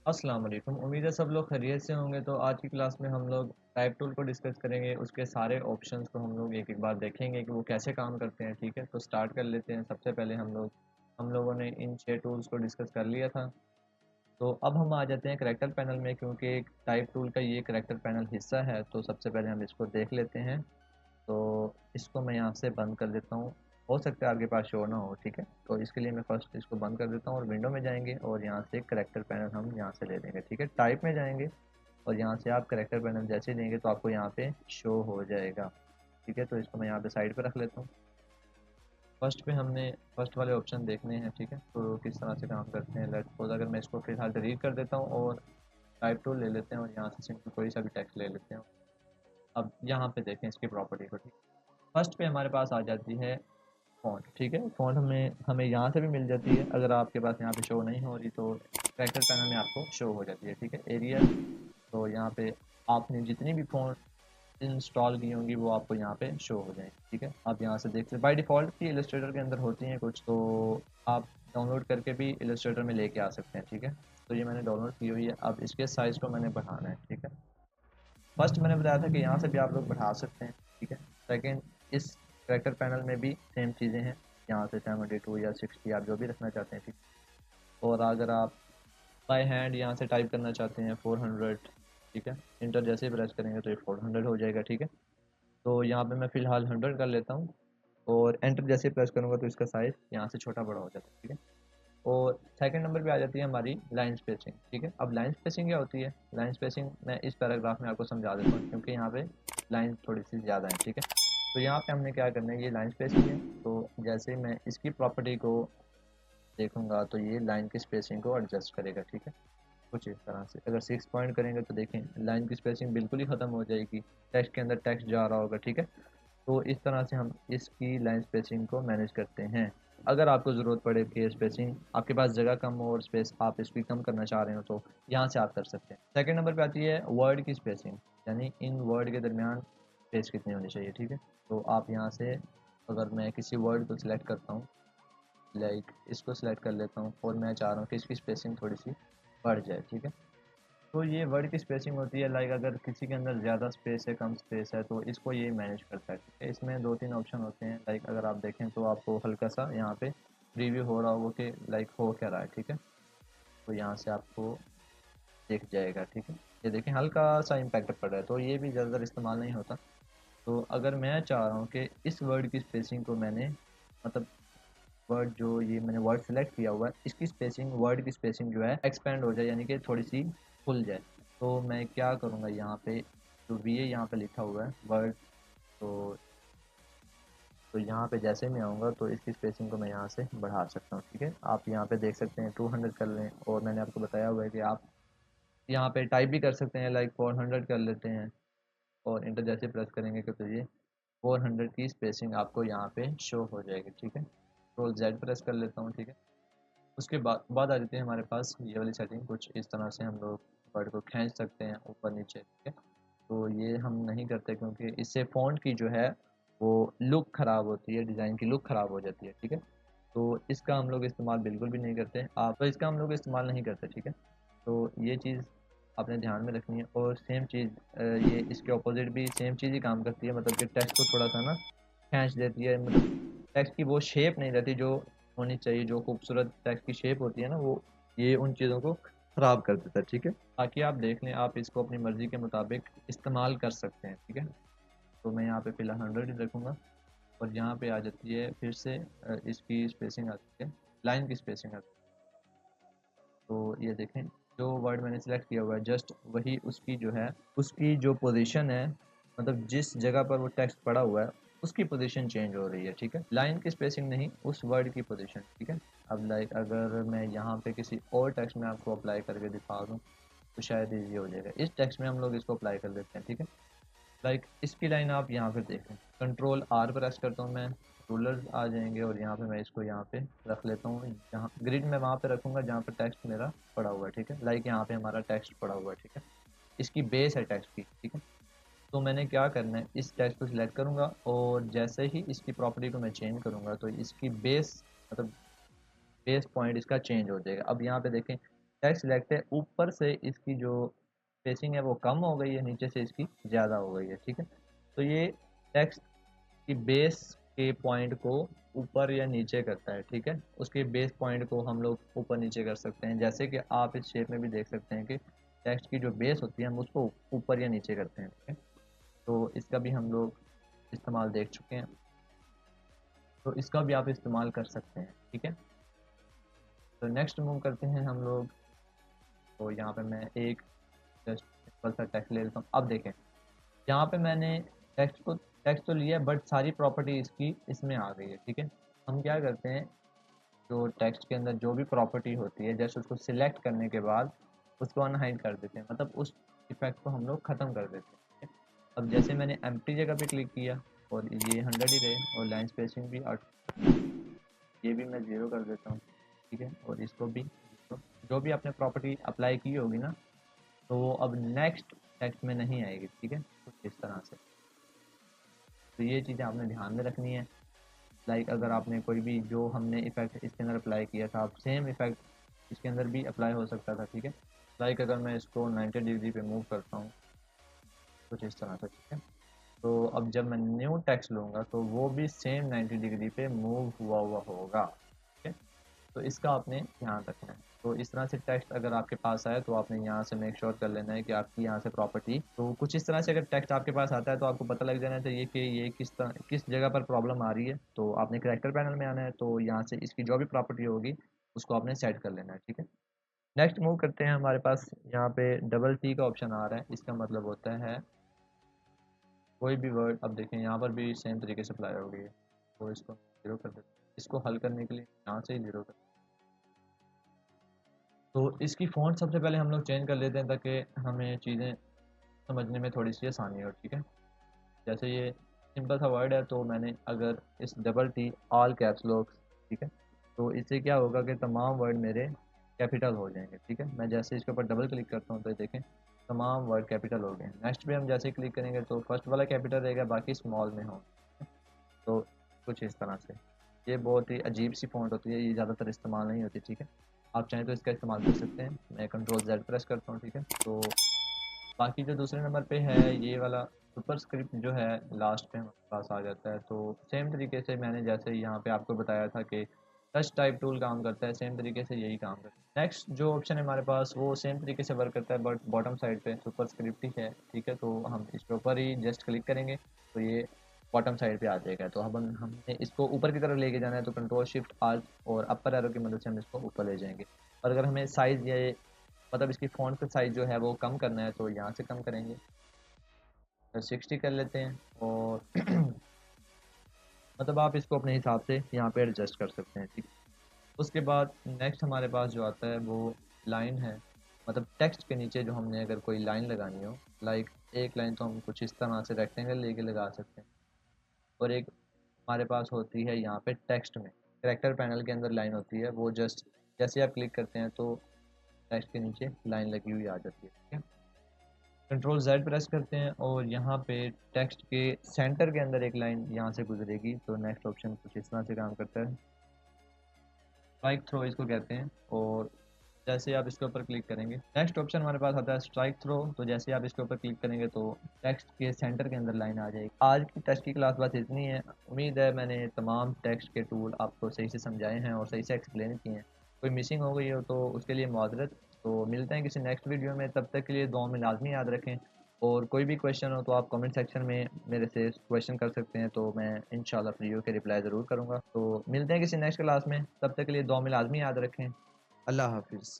अस्सलाम वालेकुम। उम्मीद है सब लोग खैरियत से होंगे। तो आज की क्लास में हम लोग टाइप टूल को डिस्कस करेंगे। उसके सारे ऑप्शंस को हम लोग एक एक बार देखेंगे कि वो कैसे काम करते हैं। ठीक है, तो स्टार्ट कर लेते हैं। सबसे पहले हम लोगों ने इन 6 टूल्स को डिस्कस कर लिया था। तो अब हम आ जाते हैं करैक्टर पैनल में, क्योंकि एक टाइप टूल का ये करैक्टर पैनल हिस्सा है। तो सबसे पहले हम इसको देख लेते हैं। तो इसको मैं यहाँ से बंद कर देता हूँ। हो सकता है आपके पास शो ना हो, ठीक है। तो इसके लिए मैं फर्स्ट इसको बंद कर देता हूँ और विंडो में जाएंगे और यहाँ से करैक्टर पैनल हम यहाँ से ले लेंगे, ठीक है। टाइप में जाएंगे और यहाँ से आप करैक्टर पैनल जैसे ही देंगे तो आपको यहाँ पे शो हो जाएगा, ठीक है। तो इसको मैं यहाँ पे साइड पे रख लेता हूँ। फर्स्ट पे हमने फर्स्ट वाले ऑप्शन देखने हैं, ठीक है। तो किस तरह से काम करते हैं। लेट्स सपोज अगर मैं इसको फिलहाल डिलीट कर देता हूँ और टाइप टूल ले लेते हैं और यहाँ से सिंपल कोई सा भी टेक्स्ट ले लेते हैं। अब यहाँ पे देखें इसकी प्रॉपर्टी को, ठीक। फर्स्ट पे हमारे पास आ जाती है फ़ॉन्ट, ठीक है। फ़ॉन्ट हमें हमें यहाँ से भी मिल जाती है। अगर आपके पास यहाँ पे शो नहीं हो रही तो कैरेक्टर पैनल में आपको शो हो जाती है, ठीक है। एरिया, तो यहाँ पे आपने जितनी भी फ़ॉन्ट इंस्टॉल की होंगी वो आपको यहाँ पे शो हो जाएंगी, ठीक है। आप यहाँ से देख सकते, बाय डिफ़ॉल्ट की इलस्ट्रेटर के अंदर होती हैं कुछ, तो आप डाउनलोड करके भी इलस्ट्रेटर में लेके आ सकते हैं, ठीक है। तो ये मैंने डाउनलोड की हुई है। अब इसके साइज़ को मैंने बढ़ाना है, ठीक है। फर्स्ट मैंने बताया था कि यहाँ से भी आप लोग बढ़ा सकते हैं, ठीक है। सेकेंड, इस करेक्टर पैनल में भी सेम चीज़ें हैं। यहाँ से 72 या 60 आप जो भी रखना चाहते हैं, ठीक। और अगर आप बाय हैंड यहाँ से टाइप करना चाहते हैं 400, ठीक है। इंटर जैसे ही प्रेस करेंगे तो ये 400 हो जाएगा, ठीक है। तो यहाँ पे मैं फ़िलहाल 100 कर लेता हूँ और एंटर जैसे ही प्रेस करूँगा तो इसका साइज़ यहाँ से छोटा बड़ा हो जाता है, ठीक है। और सेकंड नंबर पे आ जाती है हमारी लाइन स्पेसिंग, ठीक है। अब लाइन स्पेसिंग क्या होती है। लाइन स्पेसिंग मैं इस पैराग्राफ में आपको समझा देता हूँ, क्योंकि यहाँ पे लाइन थोड़ी सी ज़्यादा है, ठीक है। तो यहाँ पे हमने क्या करना है, ये लाइन स्पेसिंग है। तो जैसे ही मैं इसकी प्रॉपर्टी को देखूंगा तो ये लाइन की स्पेसिंग को एडजस्ट करेगा, ठीक है। कुछ इस तरह से अगर 6 पॉइंट करेंगे तो देखें लाइन की स्पेसिंग बिल्कुल ही ख़त्म हो जाएगी, टेक्स्ट के अंदर टेक्स्ट जा रहा होगा, ठीक है। तो इस तरह से हम इसकी लाइन स्पेसिंग को मैनेज करते हैं। अगर आपको ज़रूरत पड़े कि स्पेसिंग आपके पास जगह कम हो और स्पेस आप इसकी कम करना चाह रहे हो तो यहाँ से आप कर सकते हैं। सेकंड नंबर पे आती है वर्ड की स्पेसिंग, यानी इन वर्ड के दरमियान स्पेस कितनी होनी चाहिए, ठीक है। तो आप यहाँ से अगर मैं किसी वर्ड को सिलेक्ट करता हूँ, लाइक इसको सिलेक्ट कर लेता हूँ और मैं चाह रहा हूँ कि इसकी स्पेसिंग थोड़ी सी बढ़ जाए, ठीक है। तो ये वर्ड की स्पेसिंग होती है, लाइक अगर किसी के अंदर ज़्यादा स्पेस है कम स्पेस है तो इसको ये मैनेज करता है, ठीक है। इसमें दो तीन ऑप्शन होते हैं, लाइक अगर आप देखें तो आपको हल्का सा यहाँ पे प्रीव्यू हो रहा होगा कि लाइक हो क्या रहा है, ठीक है। तो यहाँ से आपको दिख जाएगा, ठीक है। ये देखें हल्का सा इम्पैक्ट पड़ रहा है, तो ये भी ज़्यादातर इस्तेमाल नहीं होता। तो अगर मैं चाह रहा हूँ कि इस वर्ड की स्पेसिंग को मैंने, मतलब वर्ड जो ये मैंने वर्ड सेलेक्ट किया हुआ है इसकी स्पेसिंग, वर्ड की स्पेसिंग जो है एक्सपेंड हो जाए, यानी कि थोड़ी सी खुल जाए। तो मैं क्या करूँगा, यहाँ पे जो वी ए यहाँ पे लिखा हुआ है वर्ड, तो यहाँ पे जैसे मैं आऊँगा तो इसकी स्पेसिंग को मैं यहाँ से बढ़ा सकता हूँ, ठीक है। आप यहाँ पे देख सकते हैं 200 कर लें, और मैंने आपको बताया हुआ है कि आप यहाँ पे टाइप भी कर सकते हैं, लाइक 400 कर लेते हैं और इंटर जैसे प्रेस करेंगे कि तो ये 400 की स्पेसिंग आपको यहाँ पे शो हो जाएगी, ठीक है। कंट्रोल जेड प्रेस कर लेता हूँ, ठीक है। उसके बाद आ जाती है हमारे पास ये वाली सेटिंग। कुछ इस तरह से हम लोग वर्ड को खींच सकते हैं ऊपर नीचे, ठीक है। तो ये हम नहीं करते क्योंकि इससे फ़ॉन्ट की जो है वो लुक ख़राब होती है, डिज़ाइन की लुक ख़राब हो जाती है, ठीक है। तो इसका हम लोग इस्तेमाल बिल्कुल भी नहीं करते। आप तो इसका हम लोग इस्तेमाल नहीं करते, ठीक है। तो ये चीज़ आपने ध्यान में रखनी है। और सेम चीज़ ये इसके ऑपोजिट भी सेम चीज़ ही काम करती है, मतलब कि टेक्स्ट को थोड़ा सा ना खींच देती है। मतलब टेक्स्ट की वो शेप नहीं रहती जो होनी चाहिए, जो खूबसूरत टेक्स्ट की शेप होती है ना, वो ये उन चीज़ों को ख़राब कर देता है, ठीक है। ताकि आप देख लें, आप इसको अपनी मर्ज़ी के मुताबिक इस्तेमाल कर सकते हैं, ठीक है। तो मैं यहाँ पे फ़िलहाल 100 ही रखूँगा और यहाँ पे आ जाती है फिर से इसकी स्पेसिंग आती है, लाइन की स्पेसिंग आती है। तो ये देखें जो वर्ड मैंने सेलेक्ट किया हुआ है जस्ट वही उसकी जो है, उसकी जो पोजीशन है, मतलब जिस जगह पर वो टेक्स्ट पड़ा हुआ है उसकी पोजीशन चेंज हो रही है, ठीक है। लाइन की स्पेसिंग नहीं, उस वर्ड की पोजीशन, ठीक है। अब लाइक अगर मैं यहाँ पे किसी और टेक्स्ट में आपको अप्लाई करके दिखा दूँ तो शायद ईजी हो जाएगा। इस टेक्स्ट में हम लोग इसको अप्लाई कर देते हैं, ठीक है। लाइक इसकी लाइन आप यहाँ पे देखें, कंट्रोल आर प्रेस करता हूँ मैं, रूलर आ जाएंगे और यहाँ पे मैं इसको यहाँ पे रख लेता हूँ। यहाँ ग्रिड में वहाँ पे रखूँगा जहाँ पे टेक्स्ट मेरा पड़ा हुआ है, ठीक है। लाइक यहाँ पे हमारा टेक्स्ट पड़ा हुआ है, ठीक है। इसकी बेस है टेक्स्ट की, ठीक है। तो मैंने क्या करना है, इस टेक्स्ट को सिलेक्ट करूँगा और जैसे ही इसकी प्रॉपर्टी को मैं चेंज करूँगा तो इसकी बेस, मतलब बेस पॉइंट इसका चेंज हो जाएगा। अब यहाँ पे देखें टेक्स्ट सिलेक्ट है, ऊपर से इसकी जो स्पेसिंग है वो कम हो गई है, नीचे से इसकी ज़्यादा हो गई है, ठीक है। तो ये टेक्स्ट की बेस के पॉइंट को ऊपर या नीचे करता है, ठीक है। उसके बेस पॉइंट को हम लोग ऊपर नीचे कर सकते हैं, जैसे कि आप इस शेप में भी देख सकते हैं कि टेक्स्ट की जो बेस होती है हम उसको ऊपर या नीचे करते हैं, ठीक है। तो इसका भी हम लोग इस्तेमाल देख चुके हैं, तो इसका भी आप इस्तेमाल कर सकते हैं, ठीक है। तो नेक्स्ट मूव करते हैं हम लोग। तो यहाँ पे मैं एक जस्ट सिंपल सा टेक्स्ट ले लेता हूँ। अब देखें, यहाँ पे मैंने टेक्स्ट तो लिया, बट सारी प्रॉपर्टी इसकी इसमें आ गई है, ठीक है। हम क्या करते हैं, जो टेक्स्ट के अंदर जो भी प्रॉपर्टी होती है जैसे उसको सिलेक्ट करने के बाद उसको अनहाइड कर देते हैं, मतलब उस इफेक्ट को हम लोग ख़त्म कर देते हैं, ठीक है? अब जैसे मैंने एम्प्टी जगह पे क्लिक किया और ये 100 ही रहे और लाइन स्पेसिंग भी 8, ये भी मैं 0 कर देता हूँ, ठीक है। और इसको भी जो भी आपने प्रॉपर्टी अप्लाई की होगी ना, तो वो अब नेक्स्ट टेक्स्ट में नहीं आएगी, ठीक है, कुछ इस तरह से। तो ये चीज़ें आपने ध्यान में रखनी है। लाइक अगर आपने कोई भी जो हमने इफेक्ट इसके अंदर अप्लाई किया था, अब सेम इफेक्ट इसके अंदर भी अप्लाई हो सकता था, ठीक है। लाइक अगर मैं इसको 90 डिग्री पे मूव करता हूँ कुछ इस तरह से, ठीक है। तो अब जब मैं न्यू टेक्स्ट लूँगा तो वो भी सेम 90 डिग्री पे मूव हुआ हुआ होगा, ठीक है। तो इसका आपने ध्यान रखना है। तो इस तरह से टेक्स्ट अगर आपके पास आए तो आपने यहाँ से मेक श्योर कर लेना है कि आपकी यहाँ से प्रॉपर्टी, तो कुछ इस तरह से अगर टेक्स्ट आपके पास आता है तो आपको पता लग जाना चाहिए कि ये किस जगह पर प्रॉब्लम आ रही है। तो आपने करैक्टर पैनल में आना है, तो यहाँ से इसकी जो भी प्रॉपर्टी होगी उसको आपने सेट कर लेना है, ठीक है। नेक्स्ट मूव करते हैं, हमारे पास यहाँ पे डबल टी का ऑप्शन आ रहा है, इसका मतलब होता है कोई भी वर्ड। अब देखें यहाँ पर भी सेम तरीके से अप्लाई हो गई है, तो इसको 0 कर देते हैं। इसको हल करने के लिए यहाँ से ही 0 कर, तो इसकी फ़ॉन्ट सबसे पहले हम लोग चेंज कर लेते हैं ताकि हमें चीज़ें समझने में थोड़ी सी आसानी हो, ठीक है। जैसे ये सिंपल सा वर्ड है, तो मैंने अगर इस double T all caps lock, ठीक है, तो इससे क्या होगा कि तमाम वर्ड मेरे कैपिटल हो जाएंगे, ठीक है। मैं जैसे इसके ऊपर डबल क्लिक करता हूँ तो देखें तमाम वर्ड कैपिटल हो गए हैं। नेक्स्ट पे हम जैसे क्लिक करेंगे तो फर्स्ट वाला कैपिटल रहेगा, बाकी स्मॉल में हो, तो कुछ इस तरह से। ये बहुत ही अजीब सी फ़ॉन्ट होती है, ये ज़्यादातर इस्तेमाल नहीं होती, ठीक है। आप चाहें तो इसका इस्तेमाल कर सकते हैं। मैं कंट्रोल जेड प्रेस करता हूँ, ठीक है। तो बाकी जो दूसरे नंबर पे है ये वाला सुपर स्क्रिप्ट जो है लास्ट पे हमारे पास आ जाता है। तो सेम तरीके से मैंने जैसे यहाँ पे आपको बताया था कि टच टाइप टूल काम करता है, सेम तरीके से यही काम करता है। नेक्स्ट जो ऑप्शन है हमारे पास वो सेम तरीके से वर्क करता है, बट बॉटम साइड पे सुपर स्क्रिप्ट ही है, ठीक है। तो हम इसके ऊपर ही जस्ट क्लिक करेंगे तो ये बॉटम साइड पे आ जाएगा। तो अब हमने इसको ऊपर की तरफ लेके जाना है, तो कंट्रोल शिफ्ट आल्ट और अपर एरो की मदद से हम इसको ऊपर ले जाएंगे। और अगर हमें साइज़ या मतलब इसकी फ़ॉन्ट का साइज़ जो है वो कम करना है तो यहाँ से कम करेंगे, तो 60 कर लेते हैं। और मतलब आप इसको अपने हिसाब से यहाँ पे एडजस्ट कर सकते हैं, ठीक है। उसके बाद नेक्स्ट हमारे पास जो आता है वो लाइन है, मतलब टेक्स्ट के नीचे जो हमने अगर कोई लाइन लगानी हो, लाइक एक लाइन तो हम कुछ इस तरह से रेक्टेंगल लेके लगा सकते हैं, और एक हमारे पास होती है यहाँ पे टेक्स्ट में करैक्टर पैनल के अंदर लाइन होती है, वो जस्ट जैसे आप क्लिक करते हैं तो टेक्स्ट के नीचे लाइन लगी हुई आ जाती है, ठीक है। कंट्रोल जेड प्रेस करते हैं और यहाँ पे टेक्स्ट के सेंटर के अंदर एक लाइन यहाँ से गुजरेगी, तो नेक्स्ट ऑप्शन कुछ इस तरह से काम करता है, स्ट्राइक थ्रो इसको कहते हैं। और जैसे आप इसके ऊपर क्लिक करेंगे नेक्स्ट ऑप्शन हमारे पास आता है स्ट्राइक थ्रो, तो जैसे आप इसके ऊपर क्लिक करेंगे तो टेक्स्ट के सेंटर के अंदर लाइन आ जाएगी। आज की टेक्स्ट की क्लास बस इतनी है। उम्मीद है मैंने तमाम टेक्स्ट के टूल आपको सही से समझाए हैं और सही से एक्सप्लेन किए हैं। कोई मिसिंग हो गई हो तो उसके लिए माजरत। तो मिलते हैं किसी नेक्स्ट वीडियो में, तब तक के लिए दुआ में लाजमी याद रखें। और कोई भी क्वेश्चन हो तो आप कमेंट सेक्शन में मेरे से क्वेश्चन कर सकते हैं, तो मैं इंशाल्लाह फ्री होकर रिप्लाई ज़रूर करूँगा। तो मिलते हैं किसी नेक्स्ट क्लास में, तब तक के लिए दुआ में लाजमी याद रखें। अल्लाह हाफिज़।